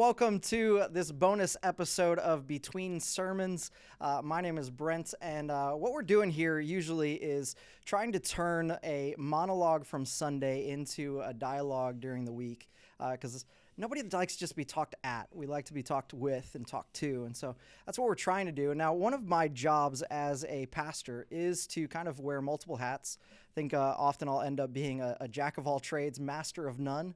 welcome to this bonus episode of Between Sermons. My name is Brent, and what we're doing here usually is trying to turn a monologue from Sunday into a dialogue during the week, because nobody likes to just be talked at. We like to be talked with and talked to, and so that's what we're trying to do. Now, one of my jobs as a pastor is to kind of wear multiple hats. I think often I'll end up being a jack of all trades, master of none.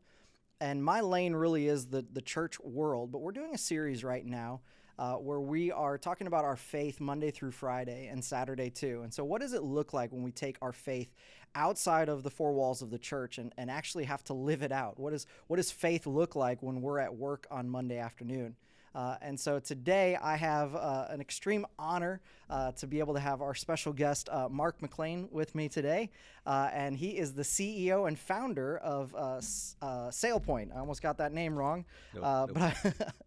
And my lane really is the church world, but we're doing a series right now where we are talking about our faith Monday through Friday and Saturday too. And so what does it look like when we take our faith outside of the four walls of the church and actually have to live it out? What does faith look like when we're at work on Monday afternoon? And so today I have an extreme honor to be able to have our special guest, Mark McClain, with me today. And he is the CEO and founder of SailPoint. I almost got that name wrong, but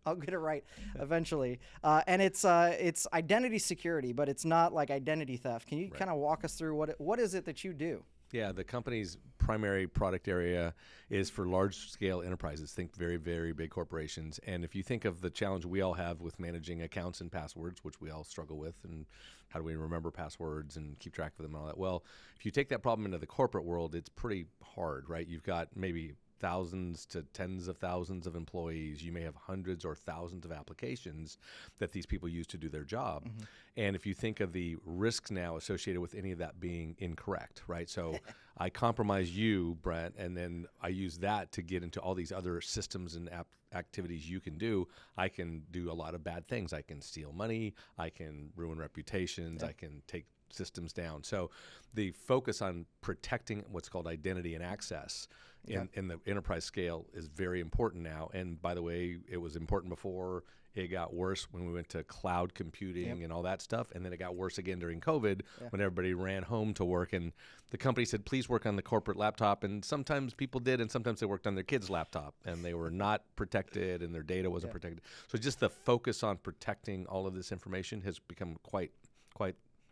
I'll get it right eventually. And it's identity security, but it's not like identity theft. Can you kind of walk us through what is it that you do? Yeah, the company's primary product area is for large-scale enterprises. Think very, very big corporations. And if you think of the challenge we all have with managing accounts and passwords, which we all struggle with, and how do we remember passwords and keep track of them and all that? Well, if you take that problem into the corporate world, it's pretty hard, right? You've got maybe thousands to tens of thousands of employees. You may have hundreds or thousands of applications that these people use to do their job. Mm-hmm. And if you think of the risks now associated with any of that being incorrect, right? So I compromise you, Brent, and then I use that to get into all these other systems and activities you can do. I can do a lot of bad things. I can steal money. I can ruin reputations. I can take systems down. So the focus on protecting what's called identity and access in the enterprise scale is very important now. And by the way, it was important before. It got worse when we went to cloud computing and all that stuff. And then it got worse again during COVID when everybody ran home to work. And the company said, please work on the corporate laptop. And sometimes people did, and sometimes they worked on their kid's laptop. And they were not protected, and their data wasn't protected. So just the focus on protecting all of this information has become quite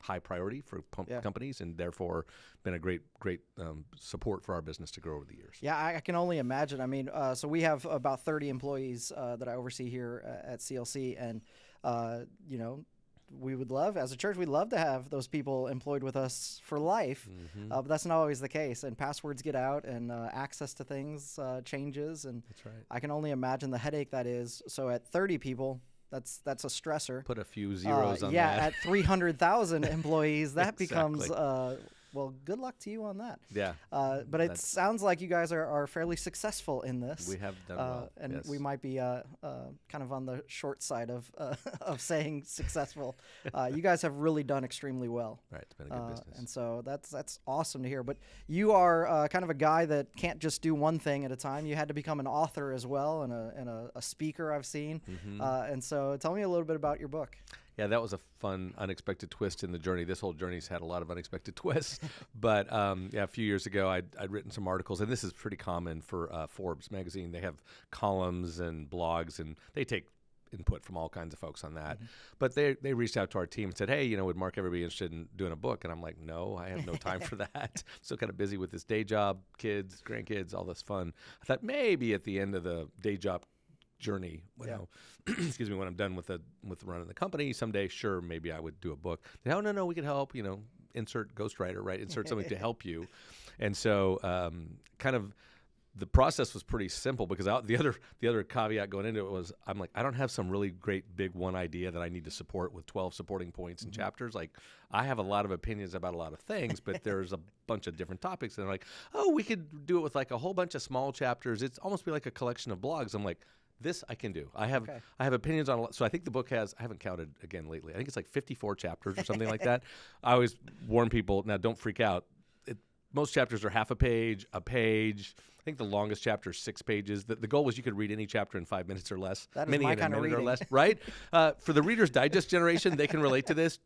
high priority for companies, and therefore been a great support for our business to grow over the years. Yeah, I can only imagine. I mean, so we have about 30 employees that I oversee here at CLC, and we would love, as a church, we'd love to have those people employed with us for life, but that's not always the case. And passwords get out, and access to things changes, and that's right. I can only imagine the headache that is. So at 30 people. That's a stressor. Put a few zeros on that. Yeah, at 300,000 employees, that becomes, well, good luck to you on that. Yeah. But it sounds like you guys are fairly successful in this. We have done well. And we might be kind of on the short side of saying successful. You guys have really done extremely well. Right, it's been a good business. And so that's awesome to hear. But you are kind of a guy that can't just do one thing at a time. You had to become an author as well, and a speaker I've seen. And so tell me a little bit about your book. Yeah, that was a fun, unexpected twist in the journey. This whole journey's had a lot of unexpected twists. But a few years ago, I'd written some articles, and this is pretty common for Forbes magazine. They have columns and blogs, and they take input from all kinds of folks on that. But they reached out to our team and said, hey, would Mark ever be interested in doing a book? And I'm like, no, I have no time for that. Still kind of busy with this day job, kids, grandkids, all this fun. I thought maybe at the end of the day job journey, excuse me, when I'm done with running the company someday, sure, maybe I would do a book. No, we could help, insert ghostwriter, right? Insert something to help you. And so kind of the process was pretty simple, because the other caveat going into it was, I'm like, I don't have some really great big one idea that I need to support with 12 supporting points and chapters. Like, I have a lot of opinions about a lot of things, but there's a bunch of different topics. And they're like, oh, we could do it with like a whole bunch of small chapters. It's almost be like a collection of blogs. I'm like, this I can do. I have opinions on a lot. So I think the book has, I haven't counted again lately, I think it's like 54 chapters or something like that. I always warn people, now don't freak out. Most chapters are half a page. I think the longest chapter is 6 pages. The goal was you could read any chapter in 5 minutes or less. That is my kind of reading. Or less, right? For the Reader's Digest generation, they can relate to this.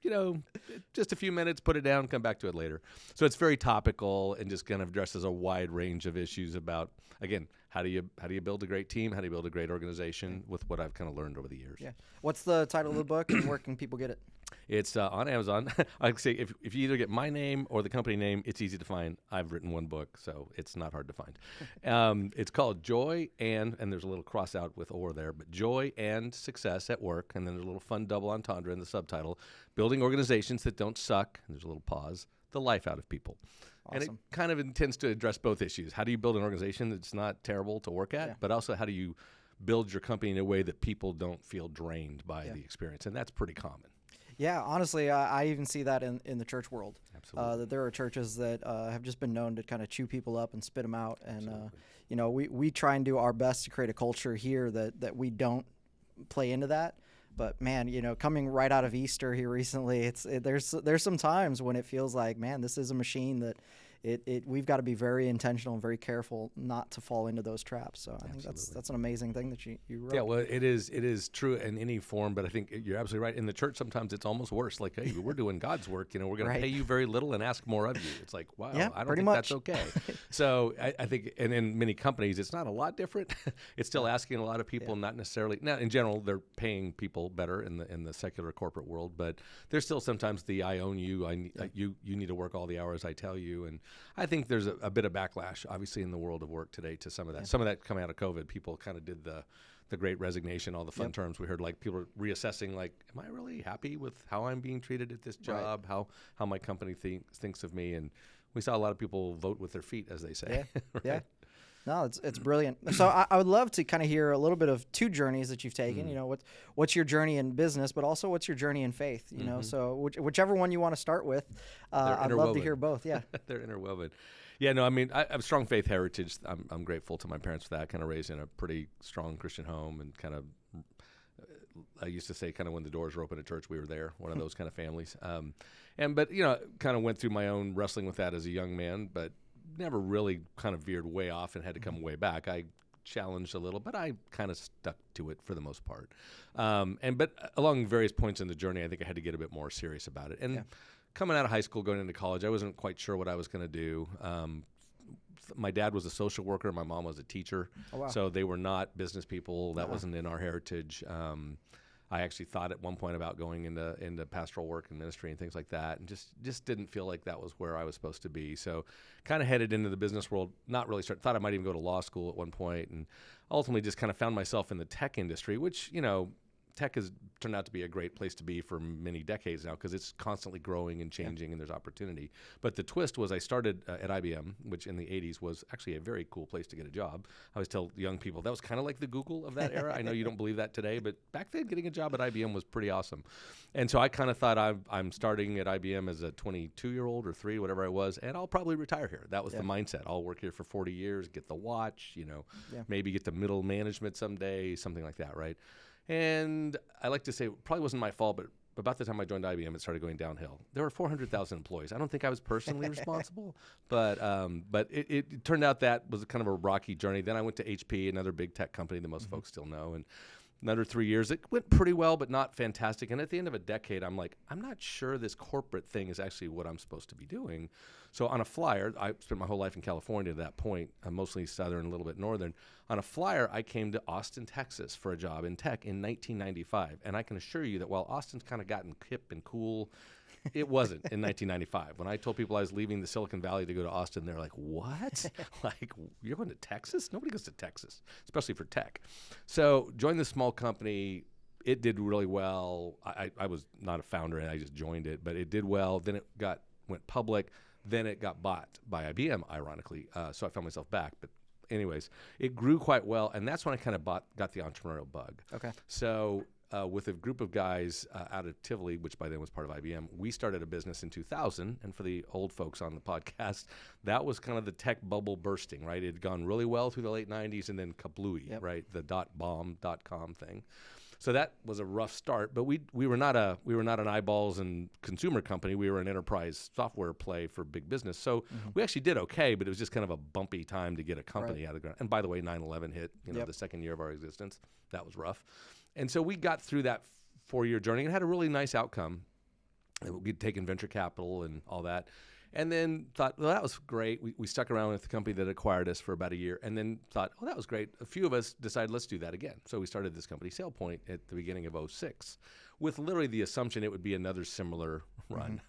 Just a few minutes, put it down, come back to it later. So it's very topical and just kind of addresses a wide range of issues about, again, how do you build a great team? How do you build a great organization with what I've kind of learned over the years? Yeah. What's the title of the book, and where can people get it? It's on Amazon. I'd say if you either get my name or the company name, it's easy to find. I've written one book, so it's not hard to find. It's called Joy and there's a little cross out with or there, but Joy and Success at Work, and then there's a little fun double entendre in the subtitle, Building Organizations That Don't Suck, and there's a little pause, the life out of people. Awesome. And it kind of intends to address both issues. How do you build an organization that's not terrible to work at, but also how do you build your company in a way that people don't feel drained by the experience? And that's pretty common. Yeah, honestly, I even see that in the church world. Absolutely. That there are churches that have just been known to kind of chew people up and spit them out. And, we try and do our best to create a culture here that we don't play into that. But man, coming right out of Easter here recently, there's some times when it feels like, man, this is a machine that we've got to be very intentional and very careful not to fall into those traps. So I think that's an amazing thing that you wrote. Yeah, well, it is true in any form, but I think you're absolutely right. In the church, sometimes it's almost worse. Like, hey, we're doing God's work. We're going to pay you very little and ask more of you. It's like, wow, I don't think that's okay. So I think, and in many companies, it's not a lot different. It's still asking a lot of people, not necessarily. Now, in general, they're paying people better in the secular corporate world, but there's still sometimes the I own you. You need to work all the hours I tell you, and I think there's a bit of backlash, obviously, in the world of work today to some of that. Yeah. Some of that coming out of COVID, people kind of did the great resignation, all the fun terms we heard, like people reassessing, like, am I really happy with how I'm being treated at this job, how my company thinks of me? And we saw a lot of people vote with their feet, as they say. Yeah, right? No, it's brilliant. So I would love to kind of hear a little bit of two journeys that you've taken. What's your journey in business, but also what's your journey in faith? So whichever one you want to start with, I'd love to hear both. Yeah, they're interwoven. Yeah, no, I mean, I have strong faith heritage. I'm grateful to my parents for that. Kind of raised in a pretty strong Christian home, and kind of, I used to say, kind of when the doors were open at church, we were there. One of those kind of families. But kind of went through my own wrestling with that as a young man, but never really kind of veered way off and had to come way back. I challenged a little, but I kind of stuck to it for the most part. But along various points in the journey, I think I had to get a bit more serious about it. And coming out of high school, going into college, I wasn't quite sure what I was going to do. My dad was a social worker. My mom was a teacher. Oh, wow. So they were not business people. That wasn't in our heritage. I actually thought at one point about going into pastoral work and ministry and things like that, and just didn't feel like that was where I was supposed to be. So kind of headed into the business world, not really thought I might even go to law school at one point, and ultimately just kind of found myself in the tech industry, which, tech has turned out to be a great place to be for many decades now because it's constantly growing and changing and there's opportunity. But the twist was I started at IBM, which in the 80s was actually a very cool place to get a job. I always tell young people that was kind of like the Google of that era. I know you don't believe that today, but back then getting a job at IBM was pretty awesome. And so I kind of thought I'm starting at IBM as a 22-year-old or 3, whatever I was, and I'll probably retire here. That was the mindset. I'll work here for 40 years, get the watch, maybe get to middle management someday, something like that, right? And I like to say it probably wasn't my fault, but about the time I joined IBM, it started going downhill. There were 400,000 employees. I don't think I was personally responsible, but it turned out that was kind of a rocky journey. Then I went to HP, another big tech company that most folks still know, and another 3 years. It went pretty well, but not fantastic. And at the end of a decade, I'm like, I'm not sure this corporate thing is actually what I'm supposed to be doing. So on a flyer, I spent my whole life in California at that point, mostly southern, a little bit northern. On a flyer, I came to Austin, Texas for a job in tech in 1995. And I can assure you that while Austin's kind of gotten hip and cool, it wasn't in 1995. When I told people I was leaving the Silicon Valley to go to Austin, they're like, what? Like, you're going to Texas? Nobody goes to Texas, especially for tech. So joined this small company. It did really well. I was not a founder, and I just joined it, but it did well. Then it went public. Then it got bought by IBM, ironically. So I found myself back. But anyways, it grew quite well, and that's when I kind of got the entrepreneurial bug. Okay. So with a group of guys out of Tivoli, which by then was part of IBM, we started a business in 2000. And for the old folks on the podcast, that was kind of the tech bubble bursting, right? It had gone really well through the late 90s, and then kablooey, right? The .bomb.com thing. So that was a rough start, but we were not an eyeballs and consumer company. We were an enterprise software play for big business. So we actually did okay, but it was just kind of a bumpy time to get a company out of the ground. And by the way, 9/11 hit, the second year of our existence. That was rough. And so we got through that 4-year journey and had a really nice outcome. We'd taken venture capital and all that. And then thought, well, that was great. We stuck around with the company that acquired us for about a year, and then thought, oh, that was great. A few of us decided, let's do that again. So we started this company, SailPoint, at the beginning of 2006, with literally the assumption it would be another similar run.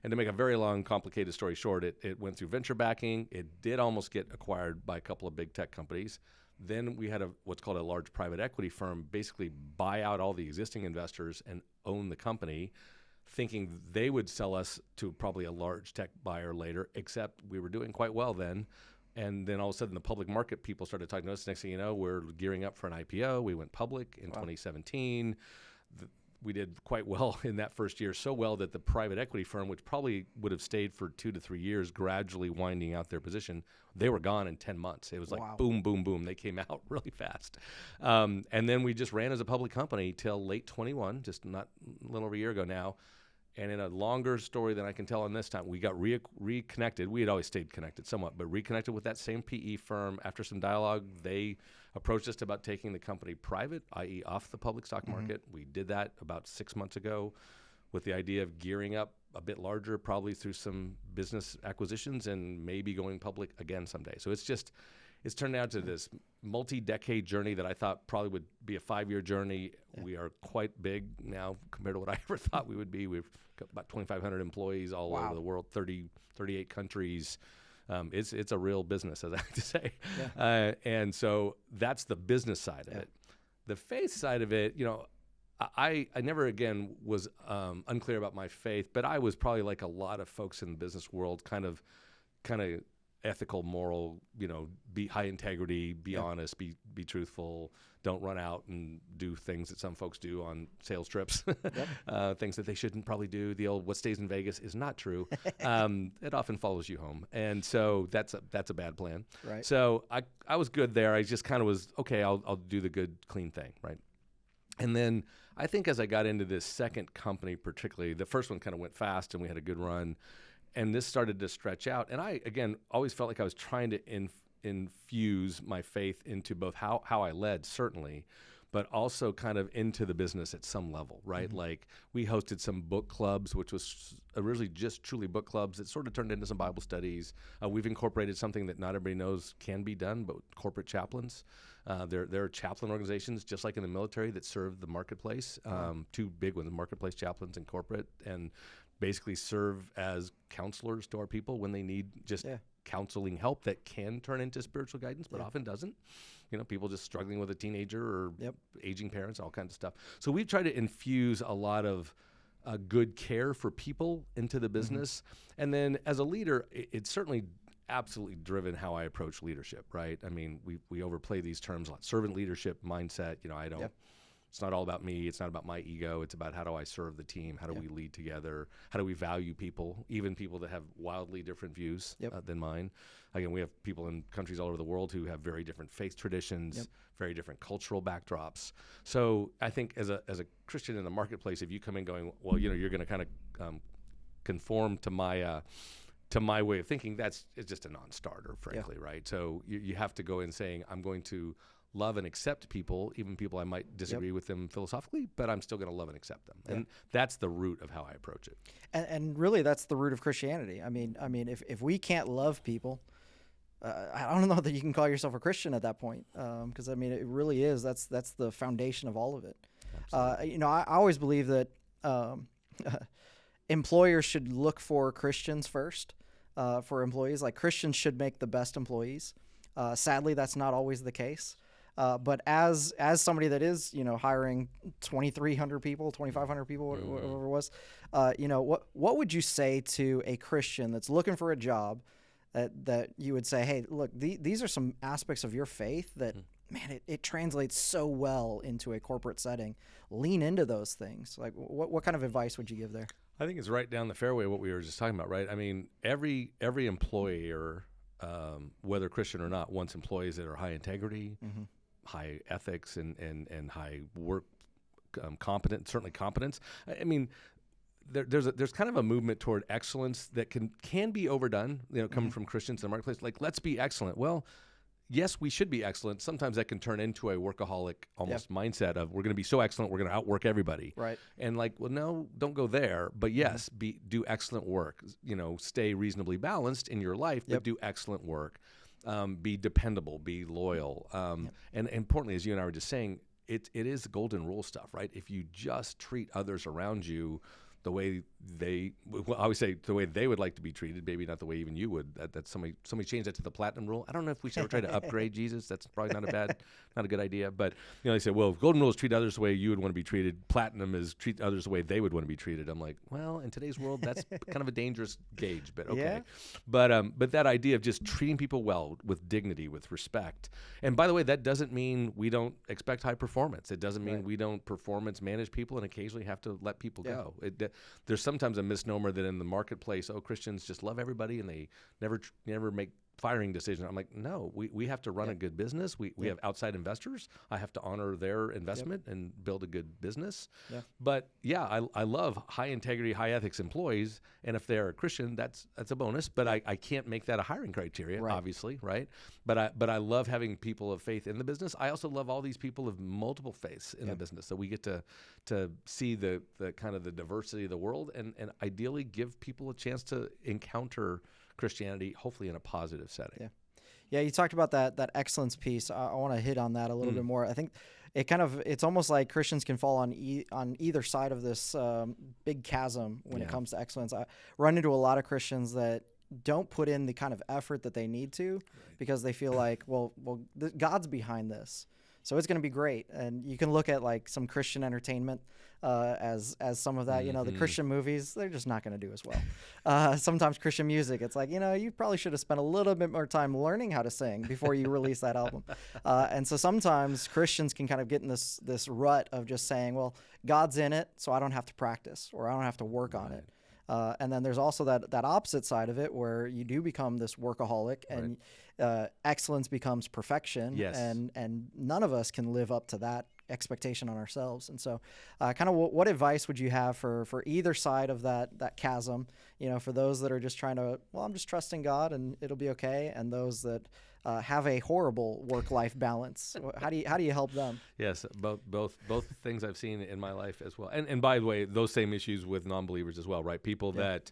And to make a very long, complicated story short, it went through venture backing. It did almost get acquired by a couple of big tech companies. Then we had what's called a large private equity firm basically buy out all the existing investors and own the company, thinking they would sell us to probably a large tech buyer later, except we were doing quite well then. And then all of a sudden the public market people started talking to us. Next thing you know, we're gearing up for an IPO. We went public in 2017. We did quite well in that first year, so well that the private equity firm, which probably would have stayed for 2 to 3 years, gradually winding out their position, they were gone in 10 months. It was like boom, boom, boom. They came out really fast. And then we just ran as a public company till late 21, just not a little over a year ago now. And in a longer story than I can tell on this time, we got reconnected. We had always stayed connected somewhat, but reconnected with that same PE firm. After some dialogue, they approached us about taking the company private, i.e. off the public stock market. We did that about 6 months ago with the idea of gearing up a bit larger, probably through some business acquisitions and maybe going public again someday. So it's turned out to this multi-decade journey that I thought probably would be a 5-year journey. We are quite big now compared to what I ever thought we would be. We've got about 2,500 employees all over the world, 38 countries. It's a real business, as I like to say. And so that's the business side of it. The faith side of it, I never again was unclear about my faith, but I was probably like a lot of folks in the business world, kind of ethical, moral, be high integrity, be honest, be truthful, don't run out and do things that some folks do on sales trips, things that they shouldn't probably do. The old what stays in Vegas is not true. It often follows you home. And so that's a bad plan. Right. So I was good there. I just kind of was, okay, I'll do the good, clean thing, right? And then I think as I got into this second company particularly, the first one kind of went fast and we had a good run. And this started to stretch out. And I, again, always felt like I was trying to infuse my faith into both how I led, certainly, but also kind of into the business at some level, right? Like we hosted some book clubs, which was originally just truly book clubs that sort of turned into some Bible studies. We've incorporated something that not everybody knows can be done, but corporate chaplains. There are chaplain organizations, just like in the military, that serve the marketplace. 2 big ones, marketplace chaplains and corporate, and basically serve as counselors to our people when they need just counseling help that can turn into spiritual guidance, but often doesn't. People just struggling with a teenager or aging parents, all kinds of stuff. So we've tried to infuse a lot of good care for people into the business. And then as a leader, it's certainly absolutely driven how I approach leadership, right? I mean, we overplay these terms like servant leadership mindset. I don't. It's not all about me. It's not about my ego. It's about how do I serve the team? How do we lead together? How do we value people, even people that have wildly different views than mine? Again, we have people in countries all over the world who have very different faith traditions, very different cultural backdrops. So I think as a Christian in the marketplace, if you come in going, well, you're going to kind of conform to my way of thinking, it's just a non-starter, frankly, right? So you have to go in saying, I'm going to love and accept people, even people I might disagree with them philosophically, but I'm still going to love and accept them. And that's the root of how I approach it. And really, that's the root of Christianity. I mean, if we can't love people, I don't know that you can call yourself a Christian at that point, because it really is. That's the foundation of all of it. I always believe that employers should look for Christians first for employees. Like Christians should make the best employees. Sadly, that's not always the case. But as somebody that is, hiring 2,300 people, 2,500 people, whatever it was, what would you say to a Christian that's looking for a job that you would say, hey, look, these are some aspects of your faith that, man, it translates so well into a corporate setting. Lean into those things. Like, what kind of advice would you give there? I think it's right down the fairway what we were just talking about, right? I mean, every employer, whether Christian or not, wants employees that are high integrity, high ethics, and high work certainly competence. I mean, there's kind of a movement toward excellence that can be overdone, coming from Christians in the marketplace. Like, let's be excellent. Well, yes, we should be excellent. Sometimes that can turn into a workaholic almost mindset of we're going to be so excellent, we're going to outwork everybody. Right. And like, well, no, don't go there. But yes, do excellent work. Stay reasonably balanced in your life, but do excellent work. Be dependable, be loyal. And importantly, as you and I were just saying, it is the golden rule stuff, right? If you just treat others around you the way I always say the way they would like to be treated, maybe not the way even you would. That's somebody changed that to the platinum rule. I don't know if we should ever try to upgrade Jesus. That's probably not a good idea. But they say, well, golden rule is treat others the way you would want to be treated. Platinum is treat others the way they would want to be treated. I'm like, well, in today's world, that's kind of a dangerous gauge, but okay. Yeah. But that idea of just treating people well, with dignity, with respect. And by the way, that doesn't mean we don't expect high performance. It doesn't mean we don't performance manage people and occasionally have to let people go. There's sometimes a misnomer that in the marketplace, Christians just love everybody and they never make firing decisions. I'm like, no, we have to run a good business. We have outside investors. I have to honor their investment and build a good business. Yeah. But I love high integrity, high ethics employees. And if they're a Christian, that's a bonus. But I can't make that a hiring criteria, obviously, right? But I love having people of faith in the business. I also love all these people of multiple faiths in the business. So we get to see the kind of the diversity of the world and ideally give people a chance to encounter Christianity, hopefully in a positive setting. Yeah. You talked about that excellence piece. I want to hit on that a little bit more. I think it's almost like Christians can fall on either side of this big chasm when it comes to excellence. I run into a lot of Christians that don't put in the kind of effort that they need to because they feel like, well, God's behind this, so it's going to be great. And you can look at like some Christian entertainment as some of that. The Christian movies, they're just not going to do as well. Sometimes Christian music, it's like, you probably should have spent a little bit more time learning how to sing before you release that album. And so sometimes Christians can kind of get in this rut of just saying, well, God's in it, so I don't have to practice or I don't have to work on it. And then there's also that opposite side of it where you do become this workaholic and excellence becomes perfection. Yes. And none of us can live up to that expectation on ourselves. And so kind of what advice would you have for either side of that chasm, for those that are just trying to, well, I'm just trusting God and it'll be okay, and those that have a horrible work-life balance? How do you help them? Yes, both things I've seen in my life as well. And by the way, those same issues with non-believers as well, right? People that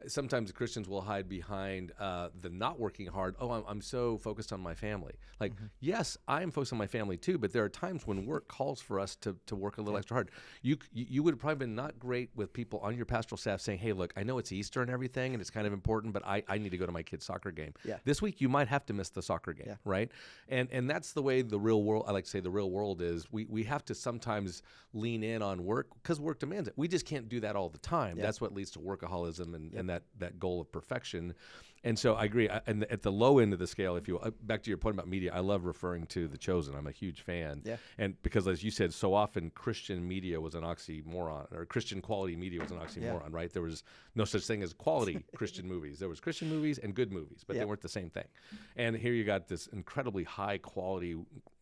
sometimes Christians will hide behind the not working hard. Oh, I'm so focused on my family. Like, yes, I am focused on my family too, but there are times when work calls for us to work a little extra hard. You would have probably been not great with people on your pastoral staff saying, hey, look, I know it's Easter and everything, and it's kind of important, but I need to go to my kid's soccer game. Yeah. This week, you might have to miss the soccer game, right? And that's the way the real world, I like to say the real world is. We have to sometimes lean in on work because work demands it. We just can't do that all the time. That's what leads to workaholism and that goal of perfection. And so I agree. And at the low end of the scale, if you back to your point about media, I love referring to The Chosen. I'm a huge fan. Yeah. And because, as you said, so often Christian media was an oxymoron, or Christian quality media was an oxymoron, right? There was no such thing as quality Christian movies. There was Christian movies and good movies, but they weren't the same thing. And here you got this incredibly high quality,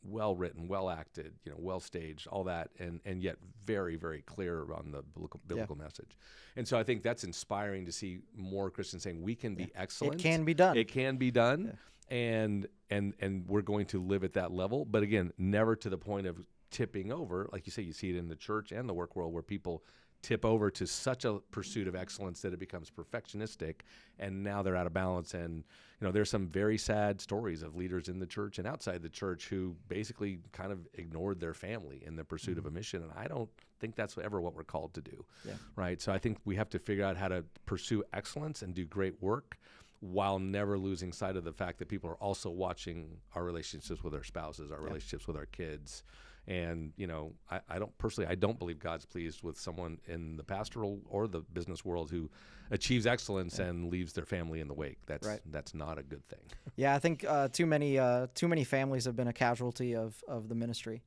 well written, well acted, well staged, all that, and yet very, very clear on the biblical message. And so I think that's inspiring to see more Christians saying we can be excellent. It can be done. It can be done, and we're going to live at that level. But again, never to the point of tipping over. Like you say, you see it in the church and the work world where people tip over to such a pursuit of excellence that it becomes perfectionistic, and now they're out of balance. And there's some very sad stories of leaders in the church and outside the church who basically kind of ignored their family in the pursuit of a mission. And I don't think that's ever what we're called to do, right? So I think we have to figure out how to pursue excellence and do great work while never losing sight of the fact that people are also watching our relationships with our spouses, our relationships with our kids. And, I don't believe God's pleased with someone in the pastoral or the business world who achieves excellence and leaves their family in the wake. That's not a good thing. Yeah, I think too many families have been a casualty of the ministry.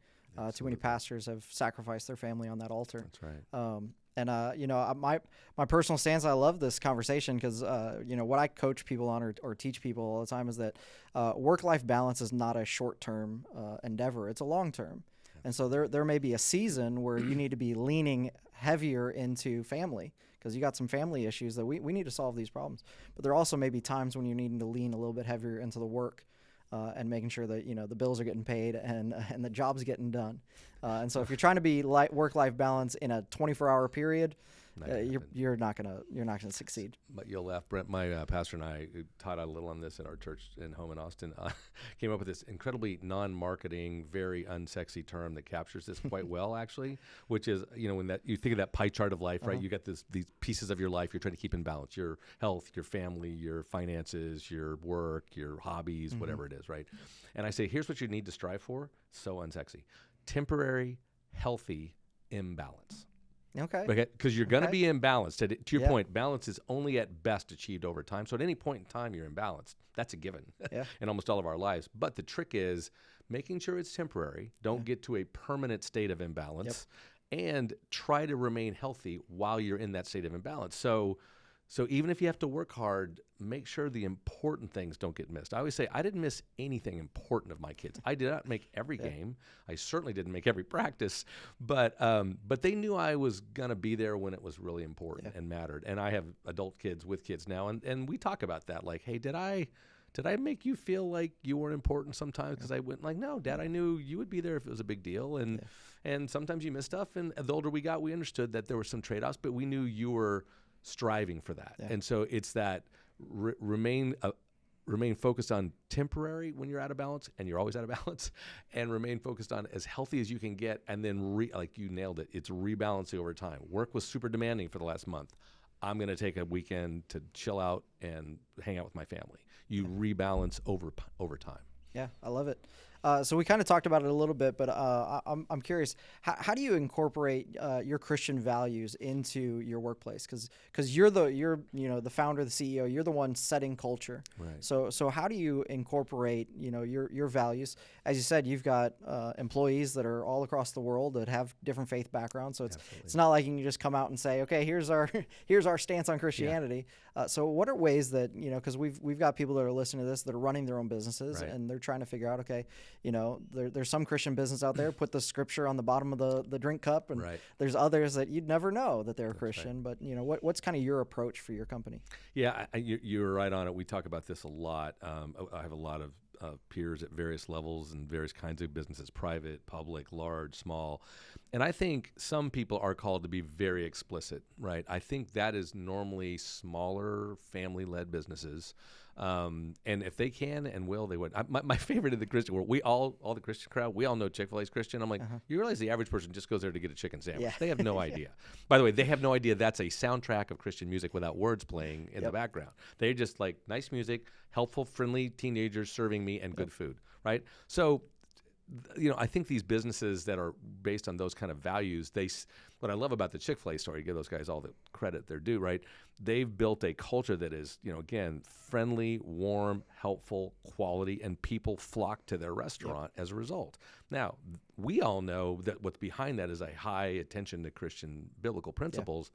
Too many pastors have sacrificed their family on that altar. That's right. And my personal stance, I love this conversation because what I coach people on or teach people all the time is that work-life balance is not a short-term endeavor; it's a long-term. And so there may be a season where you need to be leaning heavier into family because you got some family issues that we need to solve these problems. But there also may be times when you're needing to lean a little bit heavier into the work and making sure that the bills are getting paid and the job's getting done. And so if you're trying to be work-life balance in a 24-hour period, you're not gonna succeed. But you'll laugh, Brent. My pastor and I taught a little on this in our church in home in Austin. Came up with this incredibly non-marketing, very unsexy term that captures this quite well, actually. Which is, when that you think of that pie chart of life, right? You got these pieces of your life you're trying to keep in balance: your health, your family, your finances, your work, your hobbies, whatever it is, right? And I say, here's what you need to strive for. So unsexy: temporary, healthy imbalance. Okay. Because you're going to be imbalanced. To your point, balance is only at best achieved over time. So at any point in time, you're imbalanced. That's a given in almost all of our lives. But the trick is making sure it's temporary. Don't get to a permanent state of imbalance, and try to remain healthy while you're in that state of imbalance. So even if you have to work hard, make sure the important things don't get missed. I always say I didn't miss anything important of my kids. I did not make every game. I certainly didn't make every practice, but they knew I was going to be there when it was really important and mattered. And I have adult kids with kids now, and we talk about that. Like, hey, did I make you feel like you weren't important sometimes? Because I went like, no, Dad, I knew you would be there if it was a big deal. And sometimes you miss stuff. And the older we got, we understood that there were some trade-offs, but we knew you were striving for that. And so it's that remain focused on temporary when you're out of balance, and you're always out of balance, and remain focused on as healthy as you can get, and then like you nailed it, it's rebalancing over time. Work was super demanding for the last month. I'm going to take a weekend to chill out and hang out with my family. You rebalance over time. Yeah, I love it. So we kind of talked about it a little bit, but I'm curious, how do you incorporate your Christian values into your workplace? Because you're the founder, the CEO, you're the one setting culture. Right. So how do you incorporate your values? As you said, you've got employees that are all across the world that have different faith backgrounds. So it's not like you can just come out and say, okay, here's our stance on Christianity. So what are ways that because we've got people that are listening to this that are running their own businesses and they're trying to figure out, okay, there's some Christian business out there, put the scripture on the bottom of the drink cup, and there's others that you'd never know that they're Christian. But what's kind of your approach for your company? Yeah, you're right on it. We talk about this a lot. I have a lot of peers at various levels and various kinds of businesses: private, public, large, small. And I think some people are called to be very explicit, right? I think that is normally smaller family-led businesses. And if they can and will, they would. My favorite in the Christian world, all the Christian crowd, we all know Chick-fil-A's Christian. I'm like, you realize the average person just goes there to get a chicken sandwich. Yeah. They have no idea. By the way, they have no idea that's a soundtrack of Christian music without words playing in the background. They're just like nice music, helpful, friendly teenagers serving me, and good food, right? So, I think these businesses that are based on those kind of values, what I love about the Chick-fil-A story, give those guys all the credit they're due, right? They've built a culture that is, again, friendly, warm, helpful, quality, and people flock to their restaurant as a result. Now, we all know that what's behind that is a high attention to Christian biblical principles.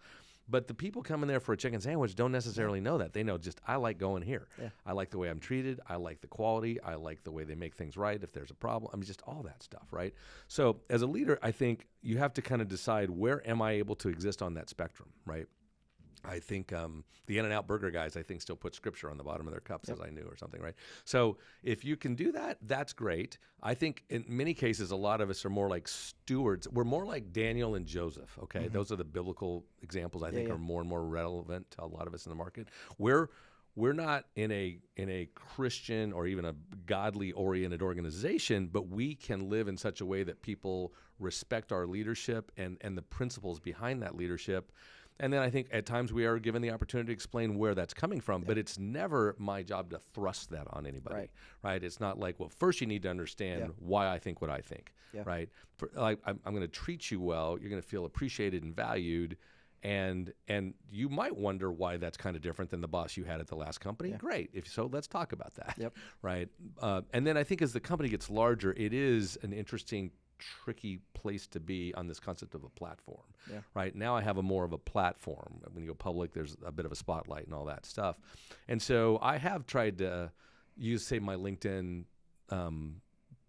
But the people coming there for a chicken sandwich don't necessarily know that. They know just, I like going here. Yeah. I like the way I'm treated. I like the quality. I like the way they make things right if there's a problem. I mean, just all that stuff, right? So as a leader, I think you have to kind of decide, where am I able to exist on that spectrum, right? I think the In-N-Out Burger guys, I think, still put scripture on the bottom of their cups, as I knew, or something, right? So if you can do that, that's great. I think in many cases, a lot of us are more like stewards. We're more like Daniel and Joseph, okay? Those are the biblical examples I think are more and more relevant to a lot of us in the market. We're not in a Christian or even a godly-oriented organization, but we can live in such a way that people respect our leadership and the principles behind that leadership. And then I think at times we are given the opportunity to explain where that's coming from, but it's never my job to thrust that on anybody, right? It's not like, well, first you need to understand why I think what I think, right? I'm going to treat you well. You're going to feel appreciated and valued. And you might wonder why that's kind of different than the boss you had at the last company. Yeah. Great. If so, let's talk about that, right? And then I think as the company gets larger, it is an interesting, tricky place to be on this concept of a platform, right? Now I have more of a platform. When you go public, there's a bit of a spotlight and all that stuff. And so I have tried to use, say, my LinkedIn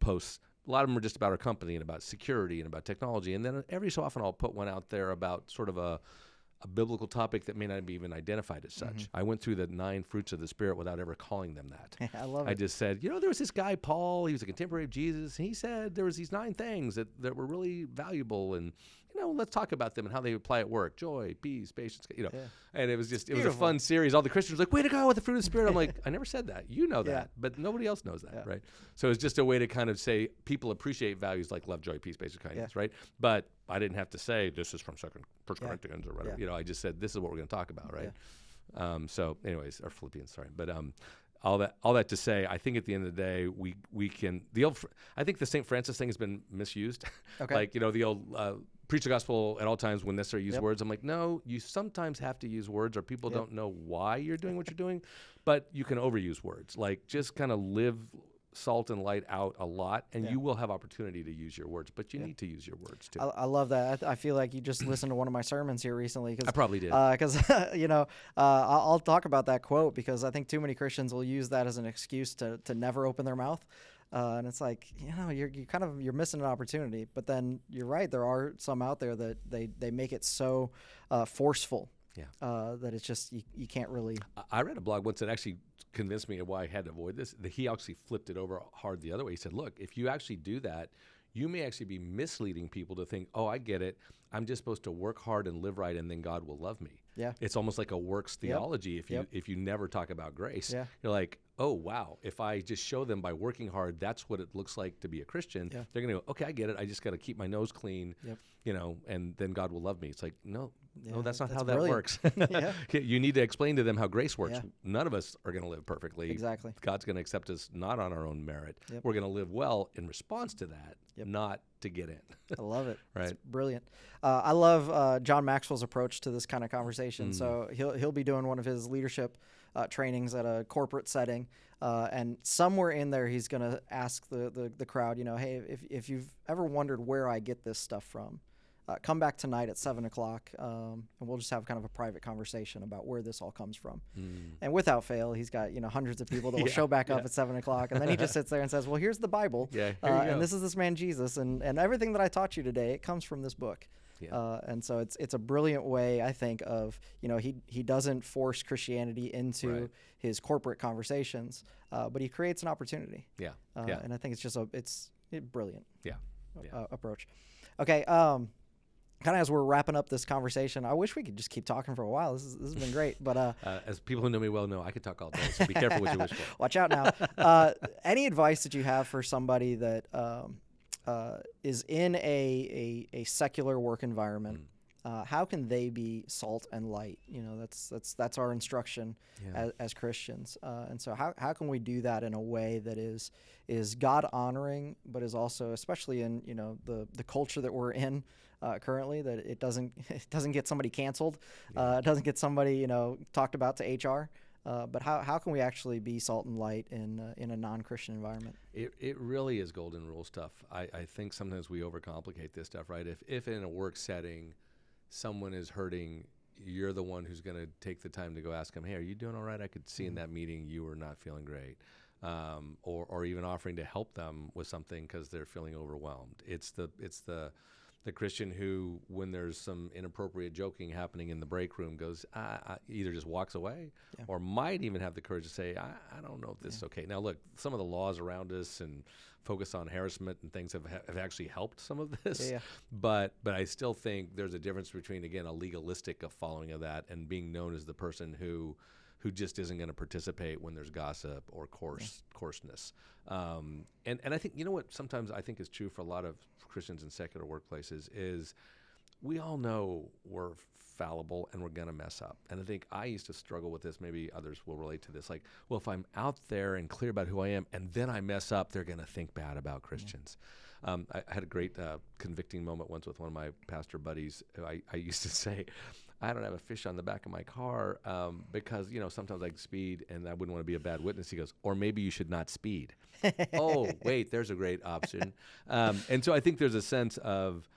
posts. A lot of them are just about our company and about security and about technology. And then every so often I'll put one out there about sort of a biblical topic that may not be even identified as such. I went through the 9 fruits of the Spirit without ever calling them that. I love it. I just said, there was this guy, Paul, he was a contemporary of Jesus, and he said there was these 9 things that were really valuable, and let's talk about them and how they apply at work. Joy, peace, patience, Yeah. And it was a beautiful. fun series. All the Christians were like, way to go with the fruit of the Spirit. I'm like, I never said that. You know that, Yeah. but nobody else knows that, Yeah. right? So it's just a way to kind of say people appreciate values like love, joy, peace, patience, kindness, right? But I didn't have to say this is from First Corinthians or whatever. Yeah. I just said this is what we're going to talk about, right? So anyways, or Philippians, sorry. But all that to say, I think at the end of the day, we can I think the St. Francis thing has been misused. Okay. Like the old preach the gospel at all times when necessary use words. I'm like, no, you sometimes have to use words, or people don't know why you're doing what you're doing, but you can overuse words. Like just kind of live salt and light out a lot, and you will have opportunity to use your words, but you need to use your words too. I love that. I feel like you just listened to one of my sermons here recently. I probably did. Because, I'll talk about that quote because I think too many Christians will use that as an excuse to never open their mouth. And it's like, you're missing an opportunity. But then you're right. There are some out there that they make it so forceful. That it's just you can't really. I read a blog once that actually convinced me of why I had to avoid this. He actually flipped it over hard the other way. He said, look, if you actually do that, you may actually be misleading people to think, oh, I get it. I'm just supposed to work hard and live right, and then God will love me. Yeah. It's almost like a works theology if you never talk about grace. Yeah. You're like, oh, wow, if I just show them by working hard, that's what it looks like to be a Christian. Yeah. They're going to go, okay, I get it. I just got to keep my nose clean, and then God will love me. It's like, no, that's not how that works. You need to explain to them how grace works. Yeah. None of us are going to live perfectly. Exactly. God's going to accept us not on our own merit. Yep. We're going to live well in response to that, not to get in. I love it. Right. It's brilliant. I love John Maxwell's approach to this kind of conversation. So he'll be doing one of his leadership trainings at a corporate setting, and somewhere in there he's going to ask the crowd, hey, if you've ever wondered where I get this stuff from, come back tonight at 7:00, and we'll just have kind of a private conversation about where this all comes from. And without fail, he's got hundreds of people that will show back up at 7:00, and then he just sits there and says, "Well, here's the Bible, and this is this man Jesus, and everything that I taught you today, it comes from this book." And so it's a brilliant way, I think, of he doesn't force Christianity into his corporate conversations, but he creates an opportunity. And I think it's just it's brilliant. Approach. Okay. Kind of as we're wrapping up this conversation, I wish we could just keep talking for a while. This has been great, but as people who know me well know, I could talk all day. So be careful what you wish for. Watch out now. Any advice that you have for somebody that is in a secular work environment? How can they be salt and light? That's our instruction as Christians. And so how can we do that in a way that is God honoring, but is also, especially in the culture that we're in currently, that it doesn't get somebody canceled, it doesn't get somebody talked about to HR. But how can we actually be salt and light in a non-Christian environment? It really is golden rule stuff. I think sometimes we overcomplicate this stuff, right? If in a work setting someone is hurting, you're the one who's going to take the time to go ask them, hey, are you doing all right? I could see in that meeting you were not feeling great. Or even offering to help them with something because they're feeling overwhelmed. It's the Christian who, when there's some inappropriate joking happening in the break room, goes either just walks away or might even have the courage to say, I don't know if this is okay. Now, look, some of the laws around us and focus on harassment and things have actually helped some of this. But I still think there's a difference between, again, a legalistic following of that and being known as the person who just isn't going to participate when there's gossip or coarseness. And I think, what sometimes I think is true for a lot of Christians in secular workplaces is we all know we're fallible and we're going to mess up. And I think I used to struggle with this. Maybe others will relate to this. Like, well, if I'm out there and clear about who I am and then I mess up, they're going to think bad about Christians. I had a great convicting moment once with one of my pastor buddies. I used to say, I don't have a fish on the back of my car because, sometimes I speed and I wouldn't want to be a bad witness. He goes, or maybe you should not speed. Oh, wait, there's a great option. And so I think there's a sense of,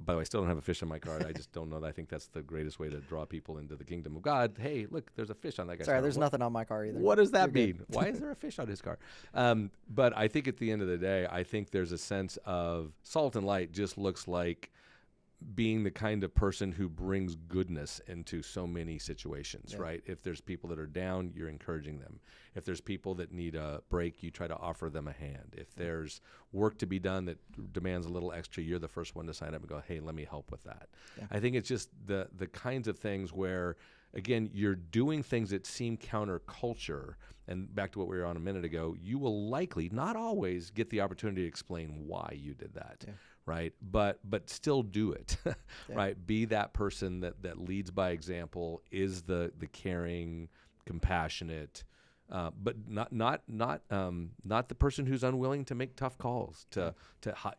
by the way, I still don't have a fish on my car. I just don't know that I think that's the greatest way to draw people into the kingdom of God. Hey, look, there's a fish on that guy's car. Sorry, there's nothing on my car either. What does that mean? Why is there a fish on his car? But I think at the end of the day, I think there's a sense of salt and light just looks like being the kind of person who brings goodness into so many situations, right? If there's people that are down, you're encouraging them. If there's people that need a break, you try to offer them a hand. If there's work to be done that demands a little extra, you're the first one to sign up and go, hey, let me help with that. I think it's just the kinds of things where, again, you're doing things that seem counterculture. And back to what we were on a minute ago, you will likely, not always, get the opportunity to explain why you did that. Right, but still do it, right? Be that person that leads by example, is the caring, compassionate, but not the person who's unwilling to make tough calls, to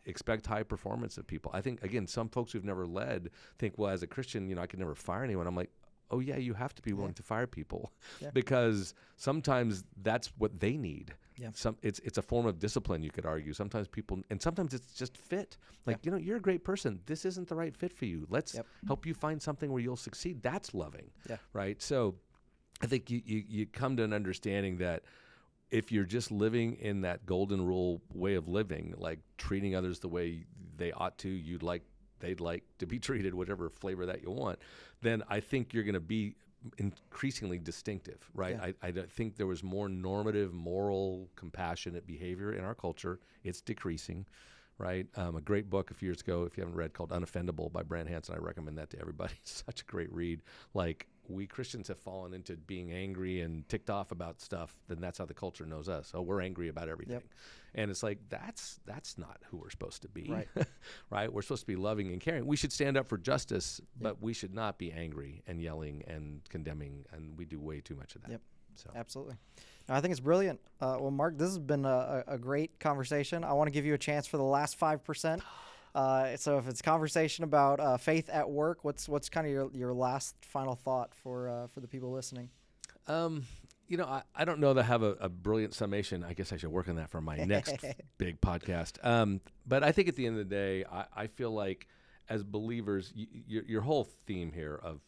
expect high performance of people. I think, again, some folks who've never led think, well, as a Christian, I could never fire anyone. I'm like, oh yeah, you have to be willing to fire people, because sometimes that's what they need. It's a form of discipline, you could argue. Sometimes people, and sometimes it's just fit. Like, you're a great person. This isn't the right fit for you. Let's help you find something where you'll succeed. That's loving, right? So I think you come to an understanding that if you're just living in that golden rule way of living, like treating others the way they ought to, they'd like to be treated, whatever flavor that you want, then I think you're going to be increasingly distinctive, right? I think there was more normative, moral, compassionate behavior in our culture. It's decreasing, right? A great book a few years ago, if you haven't read, called Unoffendable by Brent Hansen. I recommend that to everybody. It's such a great read. Like, we Christians have fallen into being angry and ticked off about stuff, then that's how the culture knows us. Oh, we're angry about everything. And it's like, that's not who we're supposed to be, right? We're supposed to be loving and caring. We should stand up for justice, but we should not be angry and yelling and condemning, and we do way too much of that. So. Absolutely. No, I think it's brilliant. Well, Mark, this has been a great conversation. I want to give you a chance for the last 5%. So if it's a conversation about faith at work, what's kind of your last final thought for the people listening? I don't know that I have a brilliant summation. I guess I should work on that for my next big podcast. But I think at the end of the day, I feel like as believers, your whole theme here of,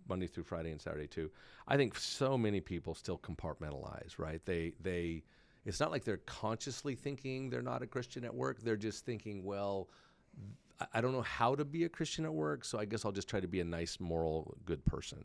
Monday through Friday and Saturday too, I think so many people still compartmentalize, right? It's not like they're consciously thinking they're not a Christian at work. They're just thinking, well, I don't know how to be a Christian at work, so I guess I'll just try to be a nice, moral, good person.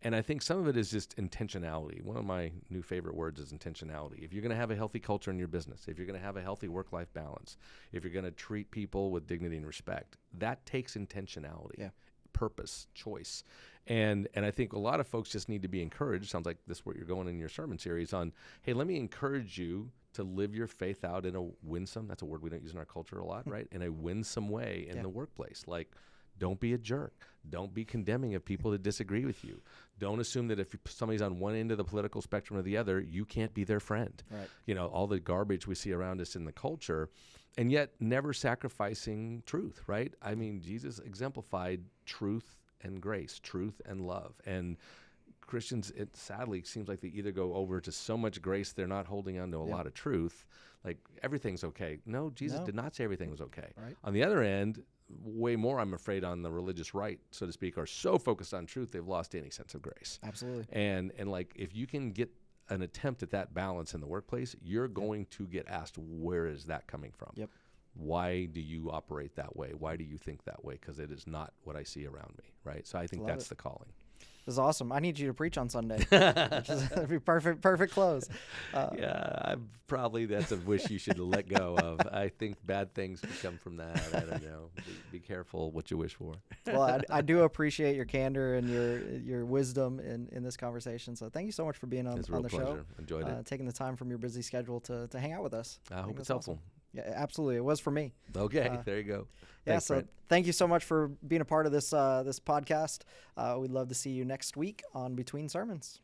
And I think some of it is just intentionality. One of my new favorite words is intentionality. If you're going to have a healthy culture in your business, if you're going to have a healthy work-life balance, if you're going to treat people with dignity and respect, that takes intentionality, purpose, choice. And I think a lot of folks just need to be encouraged. Sounds like this is where you're going in your sermon series on, hey, let me encourage you to live your faith out in a winsome, that's a word we don't use in our culture a lot, right? In a winsome way in the workplace. Like, don't be a jerk. Don't be condemning of people that disagree with you. Don't assume that if somebody's on one end of the political spectrum or the other, you can't be their friend. Right. All the garbage we see around us in the culture, and yet never sacrificing truth, right? I mean, Jesus exemplified truth and grace, truth and love. And Christians, it sadly seems like they either go over to so much grace they're not holding on to a lot of truth, like everything's okay. No, Jesus did not say everything was okay. Right. On the other end, way more, I'm afraid, on the religious right, so to speak, are so focused on truth they've lost any sense of grace. Absolutely. And like, if you can get an attempt at that balance in the workplace, you're going to get asked, where is that coming from? Why do you operate that way? Why do you think that way? Because it is not what I see around me, right? So I think that's the calling. This is awesome. I need you to preach on Sunday. That'd be perfect close. That's a wish you should let go of. I think bad things could come from that. I don't know. Be careful what you wish for. Well, I do appreciate your candor and your wisdom in this conversation. So thank you so much for being on the pleasure. show. Enjoyed it. Taking the time from your busy schedule to hang out with us. I hope it's helpful. Awesome. Yeah, absolutely. It was for me. Okay, there you go. Thanks, so Brent. Thank you so much for being a part of this podcast. We'd love to see you next week on Between Sermons.